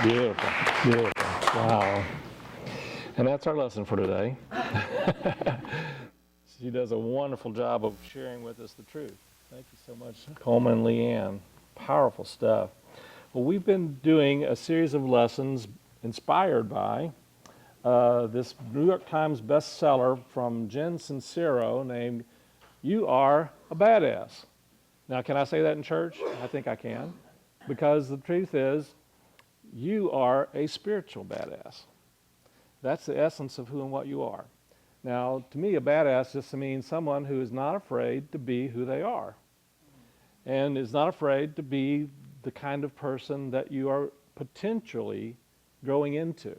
Beautiful, beautiful. Wow. And that's our lesson for today. She does a wonderful job of sharing with us the truth. Thank you so much, Coleman and Leanne. Powerful stuff. Well, we've been doing a series of lessons inspired by this New York Times bestseller from Jen Sincero named You Are a Badass. Now, can I say that in church? I think I can. Because the truth is, you are a spiritual badass. That's the essence of who and what you are. Now, to me, a badass just means someone who is not afraid to be who they are and is not afraid to be the kind of person that you are potentially growing into.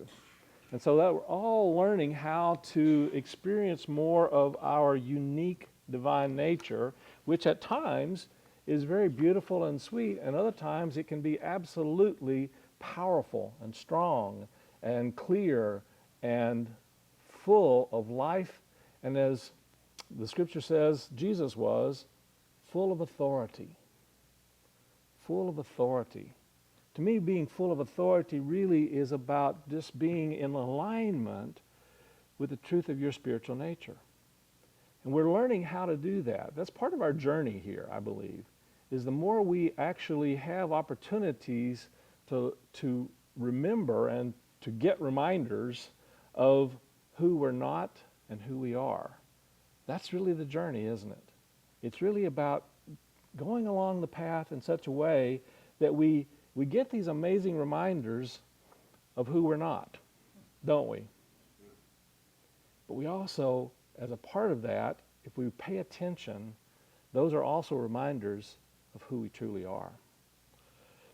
And so that we're all learning how to experience more of our unique divine nature, which at times is very beautiful and sweet, and other times it can be absolutely powerful and strong and clear and full of life, and as the scripture says, Jesus was full of authority. Full of authority. To me, being full of authority really is about just being in alignment with the truth of your spiritual nature. And we're learning how to do that. That's part of our journey here, I believe, is the more we actually have opportunities to remember and to get reminders of who we're not and who we are. That's really the journey, isn't it? It's really about going along the path in such a way that we get these amazing reminders of who we're not, don't we? But we also, as a part of that, if we pay attention, those are also reminders of who we truly are.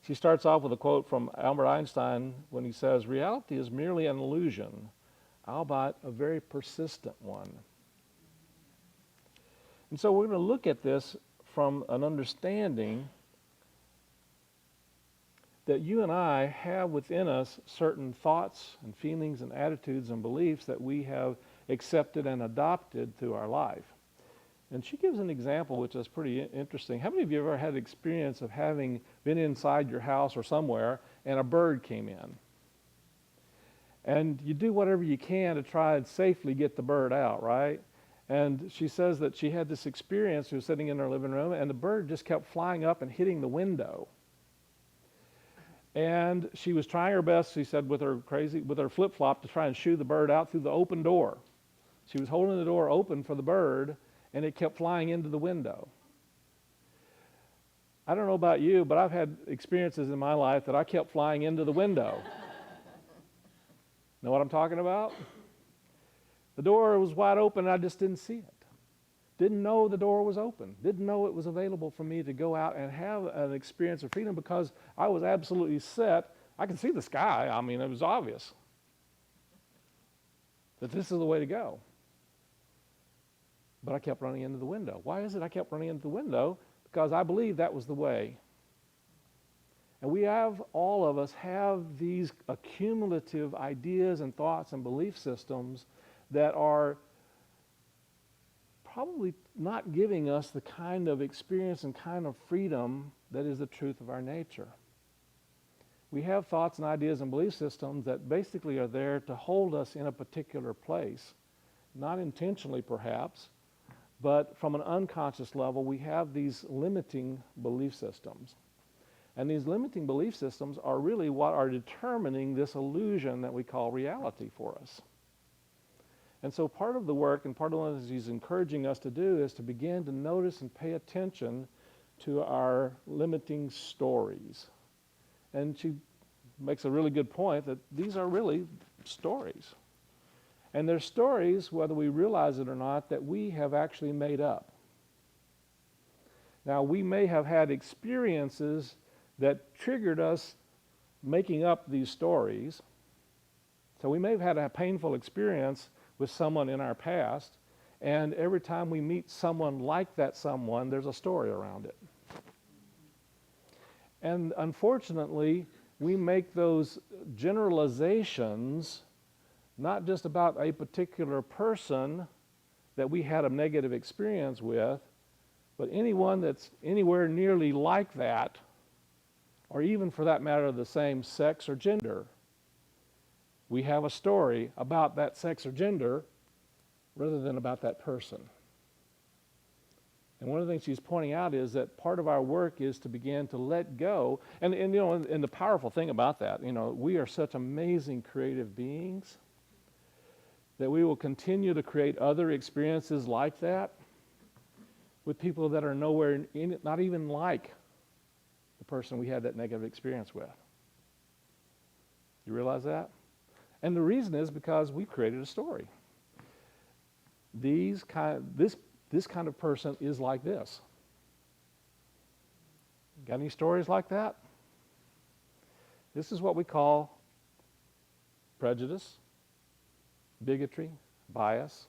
She starts off with a quote from Albert Einstein when he says, "Reality is merely an illusion, albeit a very persistent one." And so we're going to look at this from an understanding that you and I have within us certain thoughts and feelings and attitudes and beliefs that we have accepted and adopted through our life. And she gives an example which is pretty interesting. How many of you have ever had the experience of having been inside your house or somewhere and a bird came in? And you do whatever you can to try and safely get the bird out, right? And she says that she had this experience. She was sitting in her living room and the bird just kept flying up and hitting the window. And she was trying her best, she said, with her flip-flop to try and shoo the bird out through the open door. She was holding the door open for the bird, and it kept flying into the window. I don't know about you, but I've had experiences in my life that I kept flying into the window. Know what I'm talking about? The door was wide open, and I just didn't see it. Didn't know the door was open. Didn't know it was available for me to go out and have an experience of freedom because I was absolutely set. I could see the sky. I mean, it was obvious that this is the way to go. But I kept running into the window. Why is it I kept running into the window? Because I believe that was the way. And we have, all of us have these accumulative ideas and thoughts and belief systems that are probably not giving us the kind of experience and kind of freedom that is the truth of our nature. We have thoughts and ideas and belief systems that basically are there to hold us in a particular place, not intentionally perhaps, but from an unconscious level, we have these limiting belief systems. And these limiting belief systems are really what are determining this illusion that we call reality for us. And so part of the work and part of what he's encouraging us to do is to begin to notice and pay attention to our limiting stories. And she makes a really good point that these are really stories. And they're stories, whether we realize it or not, that we have actually made up. Now, we may have had experiences that triggered us making up these stories. So we may have had a painful experience with someone in our past, and every time we meet someone like that someone, there's a story around it. And unfortunately, we make those generalizations not just about a particular person that we had a negative experience with, but anyone that's anywhere nearly like that, or even for that matter, the same sex or gender. We have a story about that sex or gender rather than about that person. And one of the things she's pointing out is that part of our work is to begin to let go. And the powerful thing about that, we are such amazing creative beings that we will continue to create other experiences like that with people that are nowhere in it, not even like the person we had that negative experience with. You realize that? And the reason is because we created a story. This kind of person is like this. Got any stories like that? This is what we call prejudice, bigotry, bias.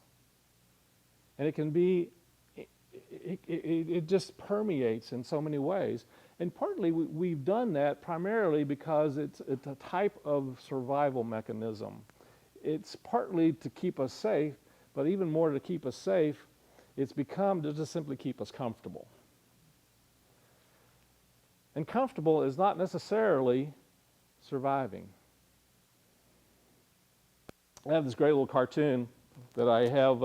And it can be, it just permeates in so many ways. And partly we've done that primarily because it's a type of survival mechanism. It's partly to keep us safe, but even more to keep us safe, it's become to just simply keep us comfortable. And comfortable is not necessarily surviving. I have this great little cartoon that I have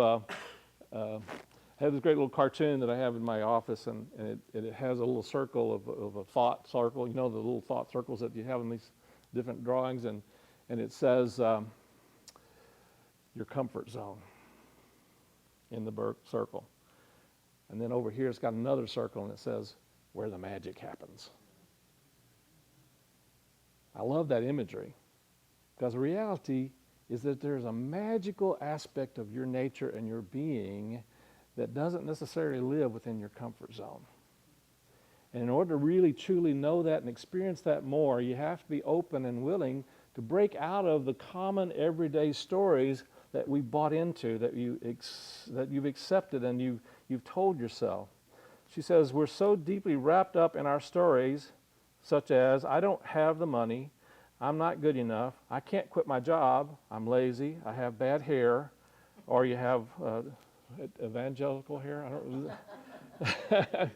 in my office, and it has a little circle of a thought circle, the little thought circles that you have in these different drawings, and it says your comfort zone in the circle. And then over here it's got another circle, and it says where the magic happens. I love that imagery, because the reality is that there's a magical aspect of your nature and your being that doesn't necessarily live within your comfort zone. And in order to really truly know that and experience that more, you have to be open and willing to break out of the common everyday stories that we bought into, that you've accepted and you've told yourself. She says, we're so deeply wrapped up in our stories, such as, I don't have the money, I'm not good enough, I can't quit my job, I'm lazy, I have bad hair, or you have evangelical hair, I don't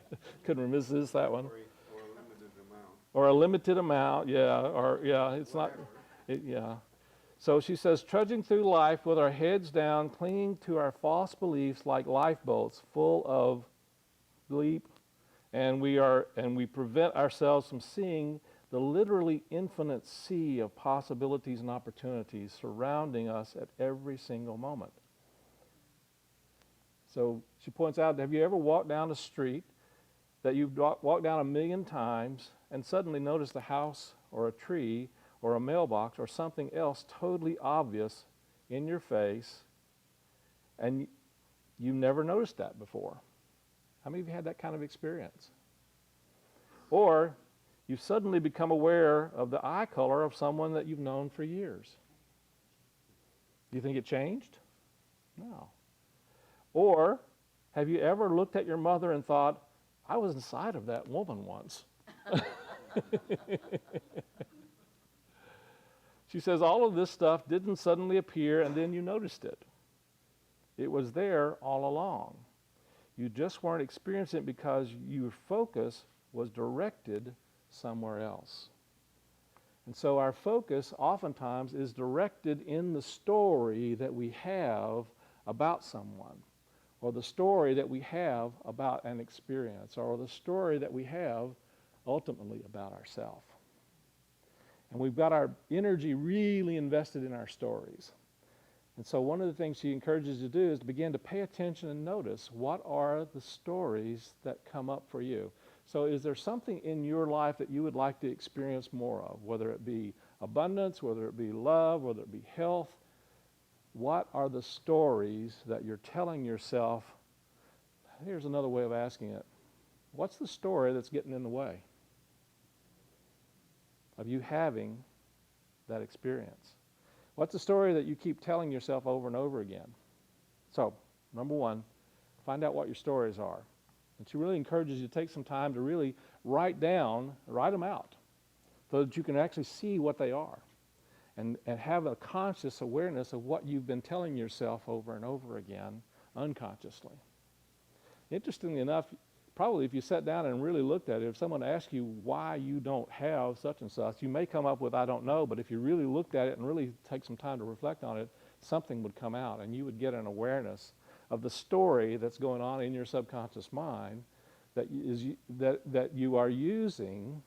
couldn't resist that one. Or a limited amount. Or a limited amount, it's not, So she says, trudging through life with our heads down, clinging to our false beliefs like lifeboats full of bleep, and we prevent ourselves from seeing the literally infinite sea of possibilities and opportunities surrounding us at every single moment. So she points out, have you ever walked down a street that you've walked down 1,000,000 times and suddenly noticed a house or a tree or a mailbox or something else totally obvious in your face, and you never noticed that before? How many of you had that kind of experience? Or you've suddenly become aware of the eye color of someone that you've known for years. Do you think it changed? No. Or have you ever looked at your mother and thought, I was inside of that woman once? She says all of this stuff didn't suddenly appear and then you noticed it. It was there all along. You just weren't experiencing it because your focus was directed somewhere else. And so our focus oftentimes is directed in the story that we have about someone, or the story that we have about an experience, or the story that we have ultimately about ourselves. And we've got our energy really invested in our stories. And so one of the things she encourages you to do is to begin to pay attention and notice, what are the stories that come up for you? So is there something in your life that you would like to experience more of, whether it be abundance, whether it be love, whether it be health? What are the stories that you're telling yourself? Here's another way of asking it. What's the story that's getting in the way of you having that experience? What's the story that you keep telling yourself over and over again? So, number one, find out what your stories are. And she really encourages you to take some time to really write them out, so that you can actually see what they are and have a conscious awareness of what you've been telling yourself over and over again unconsciously. Interestingly enough, probably if you sat down and really looked at it, if someone asked you why you don't have such and such, you may come up with, I don't know, but if you really looked at it and really take some time to reflect on it, something would come out, and you would get an awareness of the story that's going on in your subconscious mind that you are using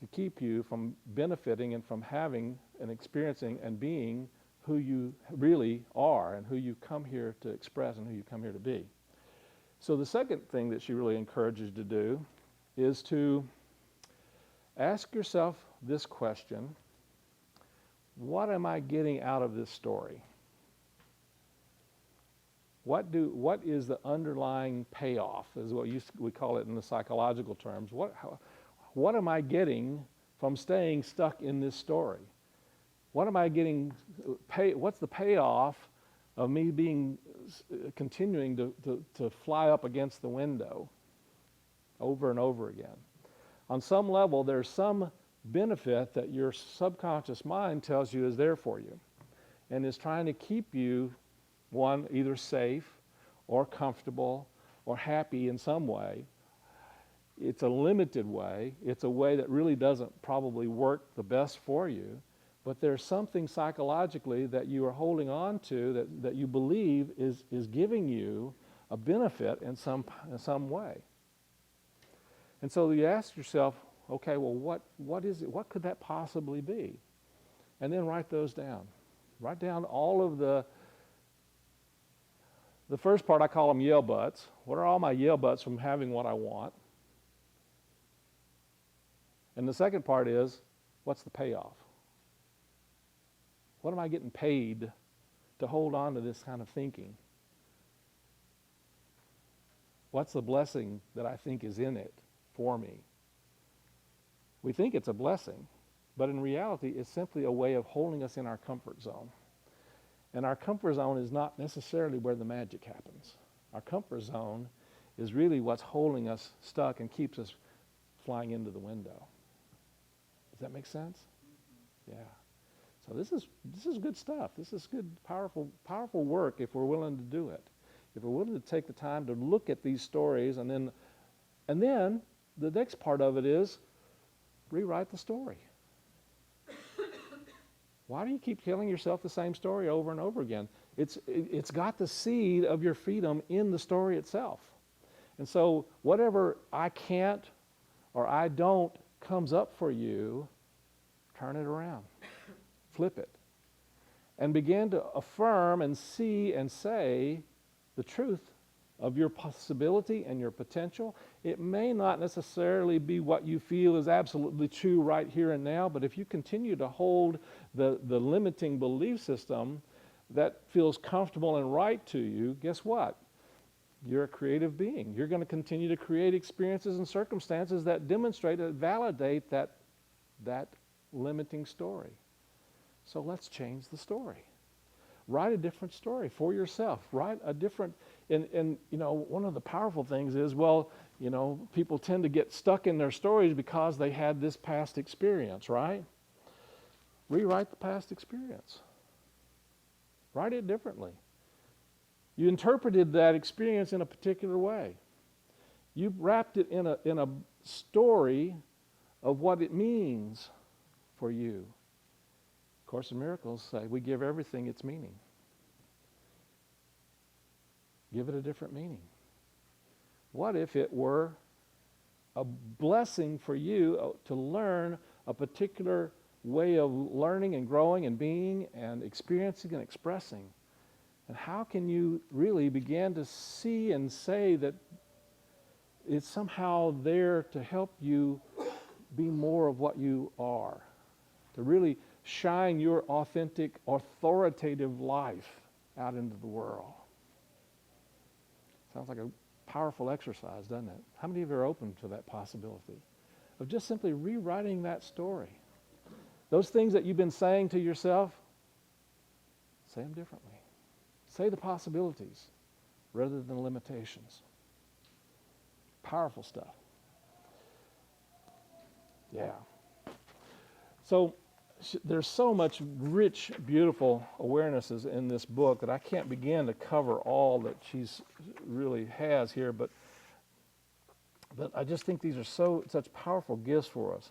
to keep you from benefiting and from having and experiencing and being who you really are and who you come here to express and who you come here to be. So the second thing that she really encourages you to do is to ask yourself this question: what am I getting out of this story? What is the underlying payoff, is what we call it in the psychological terms. What am I getting from staying stuck in this story? What am I getting, what's the payoff of me continuing to fly up against the window over and over again? On some level, there's some benefit that your subconscious mind tells you is there for you and is trying to keep you, one, either safe or comfortable or happy in some way. It's a limited way. It's a way that really doesn't probably work the best for you, but there's something psychologically that you are holding on to that you believe is giving you a benefit in some way. And so you ask yourself, okay, well, what is it? What could that possibly be? And then write those down. Write down all of the first part, I call them yell butts. What are all my yell butts from having what I want? And the second part is, what's the payoff? What am I getting paid to hold on to this kind of thinking? What's the blessing that I think is in it for me? We think it's a blessing, but in reality, it's simply a way of holding us in our comfort zone. And our comfort zone is not necessarily where the magic happens. Our comfort zone is really what's holding us stuck and keeps us flying into the window. Does that make sense? Yeah. So this is good stuff. This is good, powerful work if we're willing to do it. If we're willing to take the time to look at these stories, and then the next part of it is rewrite the story. Why do you keep telling yourself the same story over and over again? It's got the seed of your freedom in the story itself. And so whatever I can't or I don't comes up for you, turn it around. Flip it. And begin to affirm and see and say the truth of your possibility and your potential. It may not necessarily be what you feel is absolutely true right here and now, but if you continue to hold the limiting belief system that feels comfortable and right to you, guess what? You're a creative being. You're going to continue to create experiences and circumstances that demonstrate and validate that limiting story. So let's change the story. Write a different story for yourself. Write a different, and one of the powerful things is, people tend to get stuck in their stories because they had this past experience, right? Rewrite the past experience. Write it differently. You interpreted that experience in a particular way. You wrapped it in a story of what it means for you. Course in Miracles say we give everything its meaning. Give it a different meaning. What if it were a blessing for you to learn a particular way of learning and growing and being and experiencing and expressing? And how can you really begin to see and say that it's somehow there to help you be more of what you are, to really shine your authentic, authoritative life out into the world? Sounds like a powerful exercise, doesn't it? How many of you are open to that possibility of just simply rewriting that story? Those things that you've been saying to yourself, say them differently. Say the possibilities rather than limitations. Powerful stuff. Yeah. So there's so much rich, beautiful awarenesses in this book that I can't begin to cover all that she's really has here, but But I just think these are such powerful gifts for us.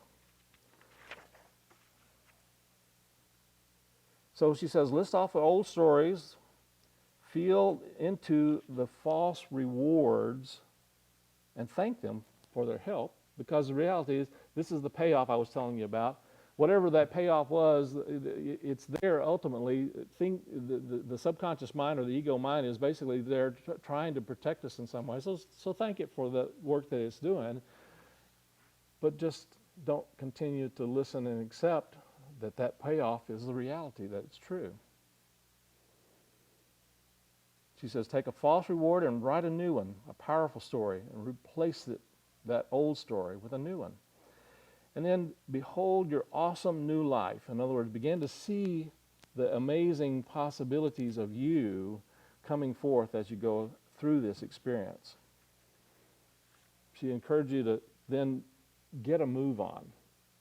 So she says, list off the old stories, feel into the false rewards, and thank them for their help. Because the reality is, this is the payoff I was telling you about. Whatever that payoff was, it's there ultimately. The subconscious mind or the ego mind is basically there trying to protect us in some way. So thank it for the work that it's doing, but just don't continue to listen and accept that payoff is the reality, that it's true. She says, take a false reward and write a new one, a powerful story, and replace that old story with a new one. And then behold your awesome new life. In other words, begin to see the amazing possibilities of you coming forth as you go through this experience. She encouraged you to then get a move on.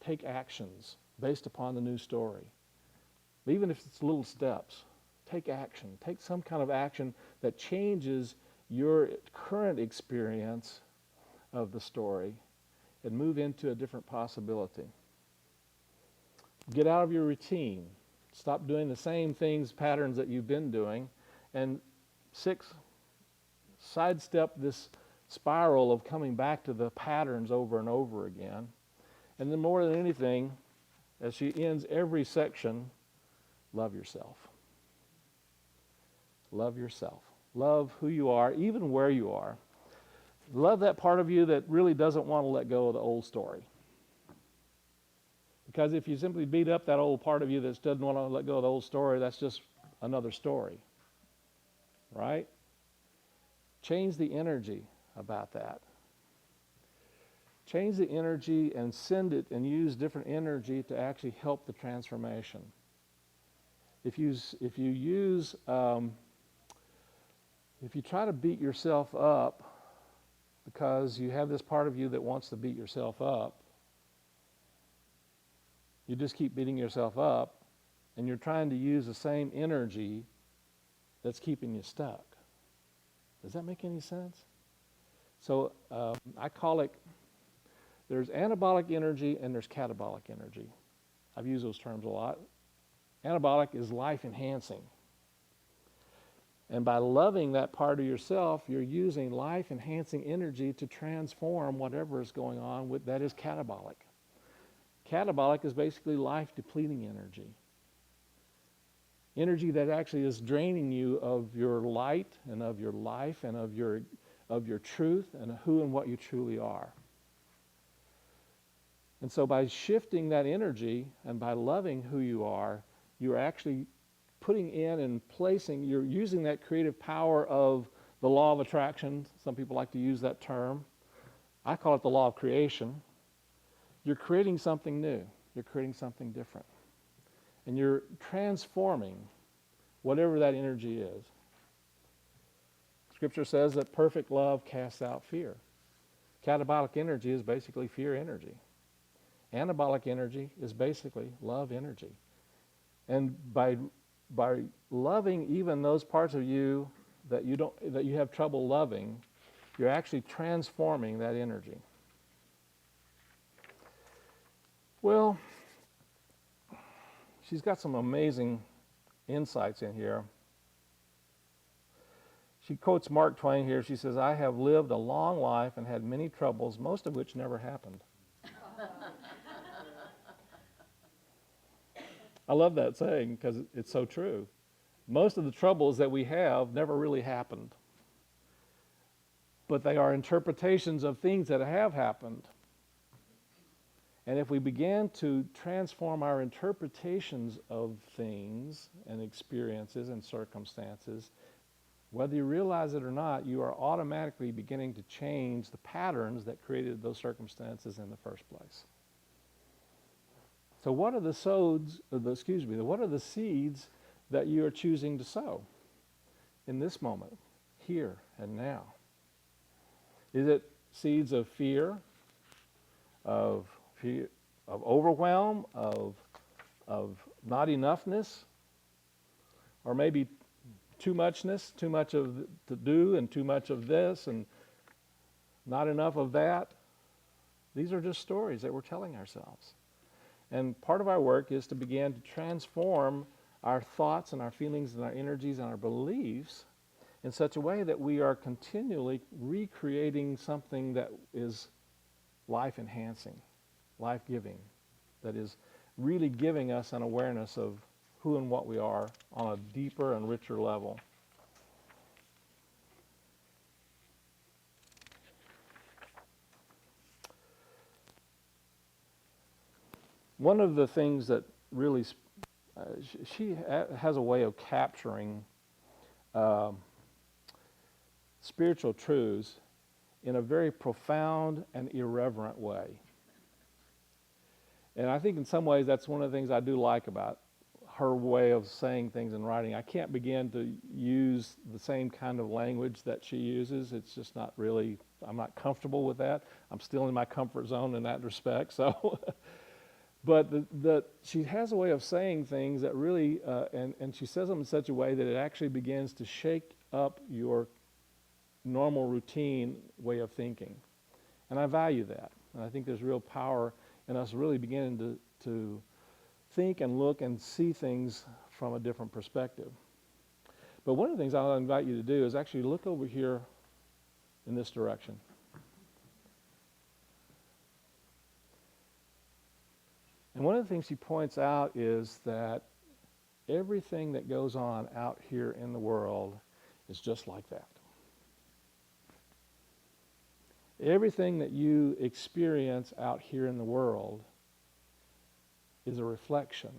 Take actions based upon the new story. Even if it's little steps, take action. Take some kind of action that changes your current experience of the story and move into a different possibility. Get out of your routine. Stop doing the same things, patterns that you've been doing. And 6, sidestep this spiral of coming back to the patterns over and over again. And then more than anything, as she ends every section, love yourself. Love yourself. Love who you are, even where you are. Love that part of you that really doesn't want to let go of the old story. Because if you simply beat up that old part of you that doesn't want to let go of the old story, that's just another story. Right? Change the energy about that. Change the energy and send it and use different energy to actually help the transformation. If you try to beat yourself up because you have this part of you that wants to beat yourself up, you just keep beating yourself up, and you're trying to use the same energy that's keeping you stuck. Does that make any sense? So I call it, there's anabolic energy and there's catabolic energy. I've used those terms a lot. Anabolic is life enhancing. And by loving that part of yourself, you're using life enhancing energy to transform whatever is going on that is catabolic. Catabolic is basically life depleting energy. Energy that actually is draining you of your light and of your life and of your truth and who and what you truly are. And so by shifting that energy and by loving who you are, you're actually putting in and placing, you're using that creative power of the law of attraction. Some people like to use that term. I call it the law of creation. You're creating something new. You're creating something different. And you're transforming whatever that energy is. Scripture says that perfect love casts out fear. Catabolic energy is basically fear energy. Anabolic energy is basically love energy. And by loving even those parts of you that you have trouble loving, you're actually transforming that energy. Well, she's got some amazing insights in here. She quotes Mark Twain here. She says, I have lived a long life and had many troubles, most of which never happened. I love that saying because it's so true. Most of the troubles that we have never really happened. But they are interpretations of things that have happened. And if we begin to transform our interpretations of things and experiences and circumstances, whether you realize it or not, you are automatically beginning to change the patterns that created those circumstances in the first place. So what are the seeds that you are choosing to sow in this moment, here and now? Is it seeds of fear, of overwhelm, of not enoughness, or maybe too muchness, too much of to do and too much of this, and Not enough of that. These are just stories that we're telling ourselves. And part of our work is to begin to transform our thoughts and our feelings and our energies and our beliefs in such a way that we are continually recreating something that is life-enhancing, life-giving, that is really giving us an awareness of who and what we are on a deeper and richer level. One of the things that really, she has a way of capturing spiritual truths in a very profound and irreverent way. And I think in some ways that's one of the things I do like about her way of saying things in writing. I can't begin to use the same kind of language that she uses. It's just not really, I'm not comfortable with that. I'm still in my comfort zone in that respect. So, but she has a way of saying things that really, and she says them in such a way that it actually begins to shake up your normal routine way of thinking. And I value that. And I think there's real power in us really beginning to think and look and see things from a different perspective. But one of the things I'll invite you to do is actually look over here in this direction. And one of the things she points out is that everything that goes on out here in the world is just like that. Everything that you experience out here in the world is a reflection.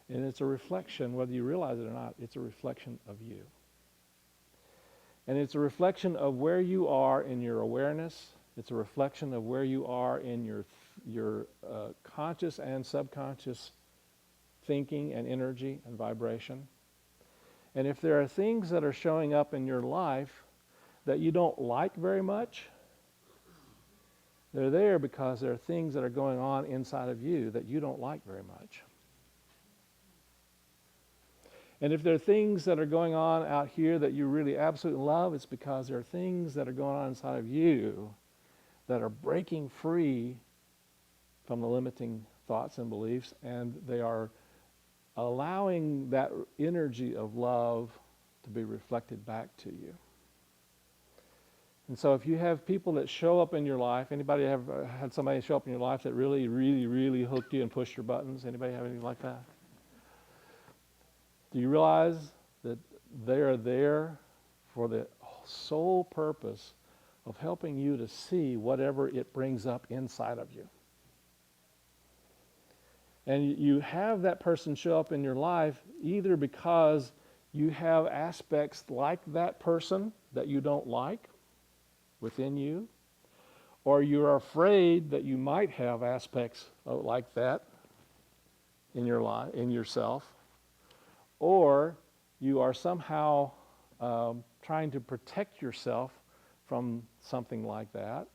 And it's a reflection, whether you realize it or not, it's a reflection of you. And it's a reflection of where you are in your awareness. It's a reflection of where you are in your conscious and subconscious thinking and energy and vibration. And if there are things that are showing up in your life that you don't like very much, they're there because there are things that are going on inside of you that you don't like very much. And if there are things that are going on out here that you really absolutely love, it's because there are things that are going on inside of you that are breaking free from the limiting thoughts and beliefs, and they are allowing that energy of love to be reflected back to you. And so if you have people that show up in your life, anybody have had somebody show up in your life that really, really, really hooked you and pushed your buttons? Anybody have anything like that? Do you realize that they are there for the sole purpose of helping you to see whatever it brings up inside of you? And you have that person show up in your life either because you have aspects like that person that you don't like within you, or you're afraid that you might have aspects like that in your life, in yourself, or you are somehow trying to protect yourself from something like that.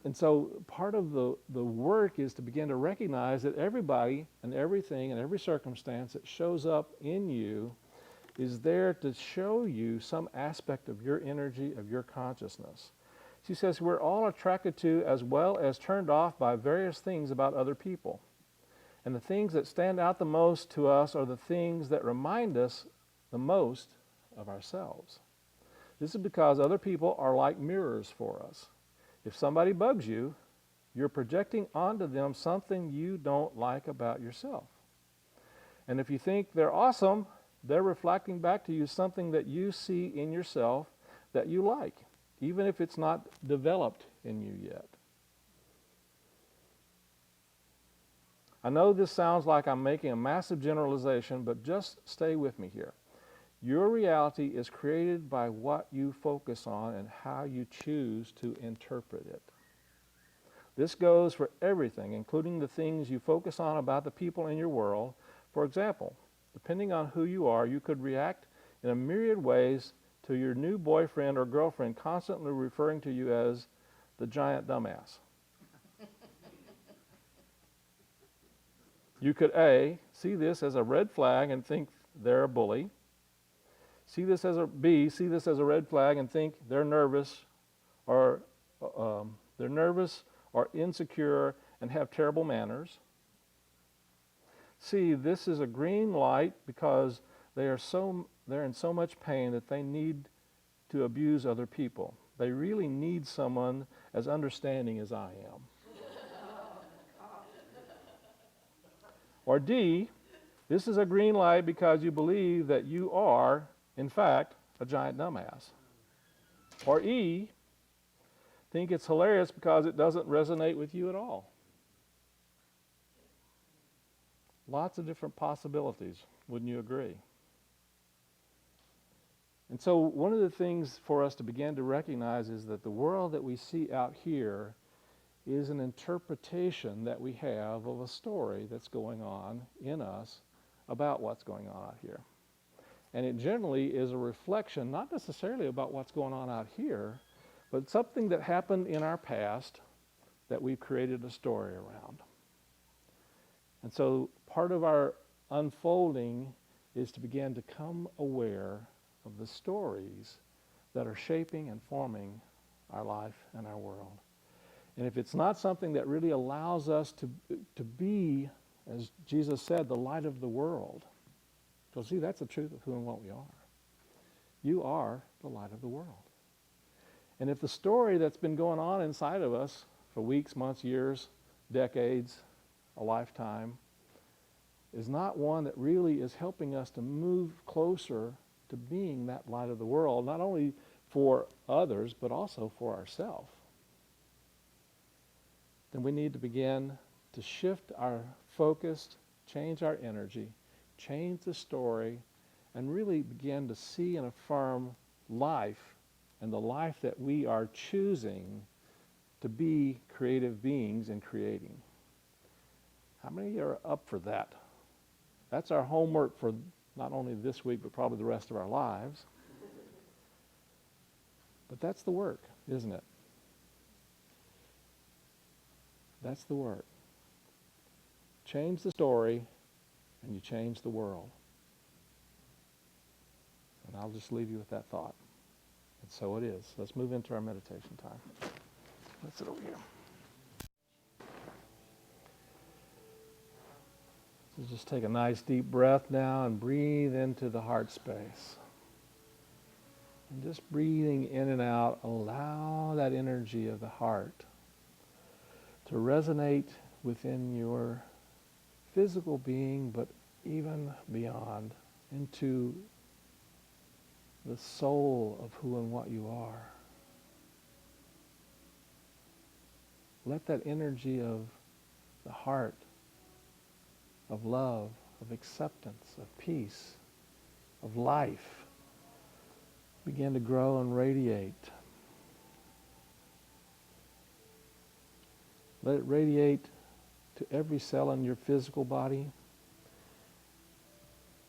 And so part of the work is to begin to recognize that everybody and everything and every circumstance that shows up in you is there to show you some aspect of your energy, of your consciousness. She says we're all attracted to as well as turned off by various things about other people. And the things that stand out the most to us are the things that remind us the most of ourselves. This is because other people are like mirrors for us. If somebody bugs you, you're projecting onto them something you don't like about yourself. And if you think they're awesome, they're reflecting back to you something that you see in yourself that you like, even if it's not developed in you yet. I know this sounds like I'm making a massive generalization, but just stay with me here. Your reality is created by what you focus on and how you choose to interpret it. This goes for everything, including the things you focus on about the people in your world. For example, depending on who you are, you could react in a myriad ways to your new boyfriend or girlfriend constantly referring to you as the giant dumbass. You could A, see this as a red flag and think they're a bully. see this as a red flag and think they're nervous or insecure and have terrible manners. C, this is a green light because they're in so much pain that they need to abuse other people. They really need someone as understanding as I am. Or D, this is a green light because you believe that you are, in fact, a giant dumbass. Or E, think it's hilarious because it doesn't resonate with you at all. Lots of different possibilities, wouldn't you agree? And so one of the things for us to begin to recognize is that the world that we see out here is an interpretation that we have of a story that's going on in us about what's going on out here. And it generally is a reflection, not necessarily about what's going on out here, but something that happened in our past that we've created a story around. And so part of our unfolding is to begin to come aware of the stories that are shaping and forming our life and our world. And if it's not something that really allows us to be, as Jesus said, the light of the world, so see, that's the truth of who and what we are. You are the light of the world. And if the story that's been going on inside of us for weeks, months, years, decades, a lifetime, is not one that really is helping us to move closer to being that light of the world, not only for others, but also for ourselves, then we need to begin to shift our focus, change our energy, change the story, and really begin to see and affirm life and the life that we are choosing to be creative beings in creating. How many are up for that? That's our homework for not only this week, but probably the rest of our lives. But that's the work, isn't it? That's the work. Change the story, and you change the world. And I'll just leave you with that thought. And so it is. Let's move into our meditation time. Let's sit over here. So just take a nice deep breath now and breathe into the heart space. And just breathing in and out, allow that energy of the heart to resonate within your physical being, but even beyond, into the soul of who and what you are. Let that energy of the heart, of love, of acceptance, of peace, of life, begin to grow and radiate. Let it radiate to every cell in your physical body.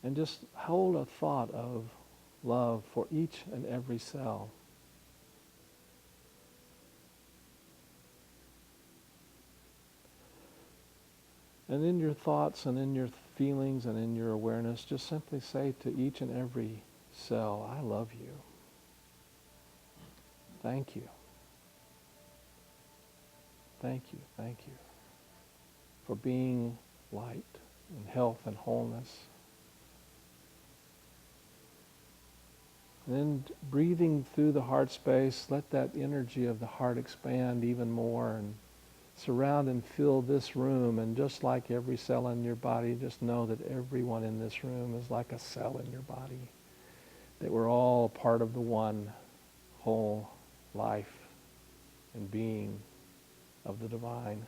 And just hold a thought of love for each and every cell. And in your thoughts and in your feelings and in your awareness, just simply say to each and every cell, I love you. Thank you. Thank you, thank you for being light and health and wholeness. And then breathing through the heart space, let that energy of the heart expand even more and surround and fill this room. And just like every cell in your body, just know that everyone in this room is like a cell in your body. That we're all part of the one whole life and being of the divine.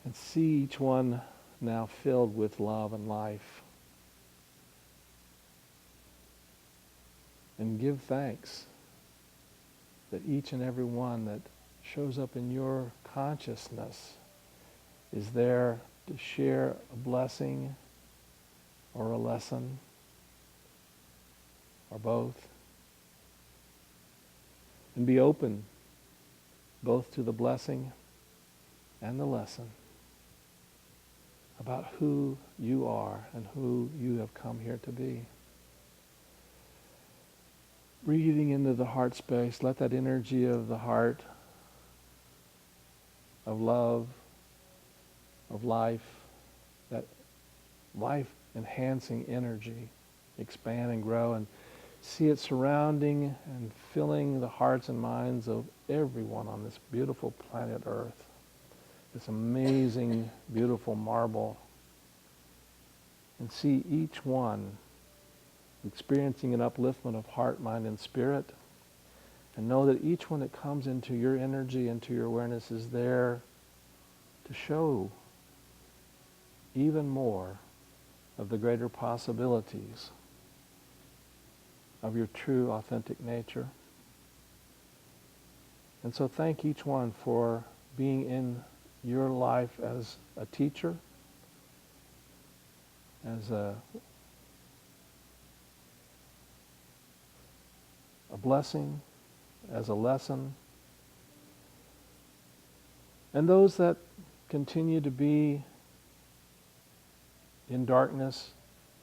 And see each one now filled with love and life. And give thanks that each and every one that shows up in your consciousness is there to share a blessing or a lesson or both. And be open both to the blessing and the lesson about who you are and who you have come here to be. breathing into the heart space, let that energy of the heart, of love, of life, that life-enhancing energy expand and grow, and see it surrounding and filling the hearts and minds of everyone on this beautiful planet Earth. This amazing, beautiful marble. And see each one experiencing an upliftment of heart, mind, and spirit. And know that each one that comes into your energy, into your awareness, is there to show even more of the greater possibilities of your true, authentic nature. And so thank each one for being in your life as a teacher, as a blessing, as a lesson. And those that continue to be in darkness,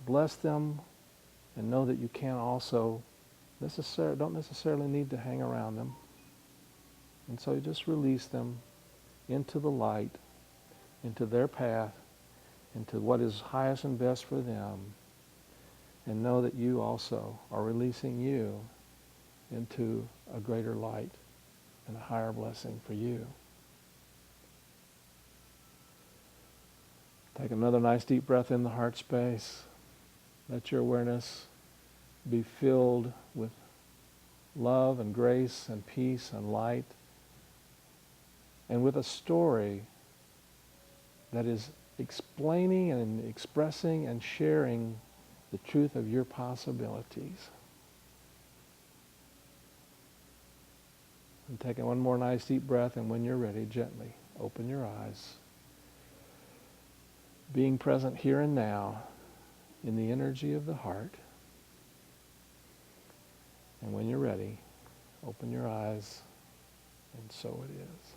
bless them, and know that you can also don't necessarily need to hang around them. And so you just release them into the light, into their path, into what is highest and best for them, and know that you also are releasing you into a greater light and a higher blessing for you. Take another nice deep breath in the heart space. Let your awareness be filled with love and grace and peace and light, and with a story that is explaining and expressing and sharing the truth of your possibilities. And take one more nice deep breath, and when you're ready, gently open your eyes. Being present here and now in the energy of the heart. And when you're ready, open your eyes, and so it is.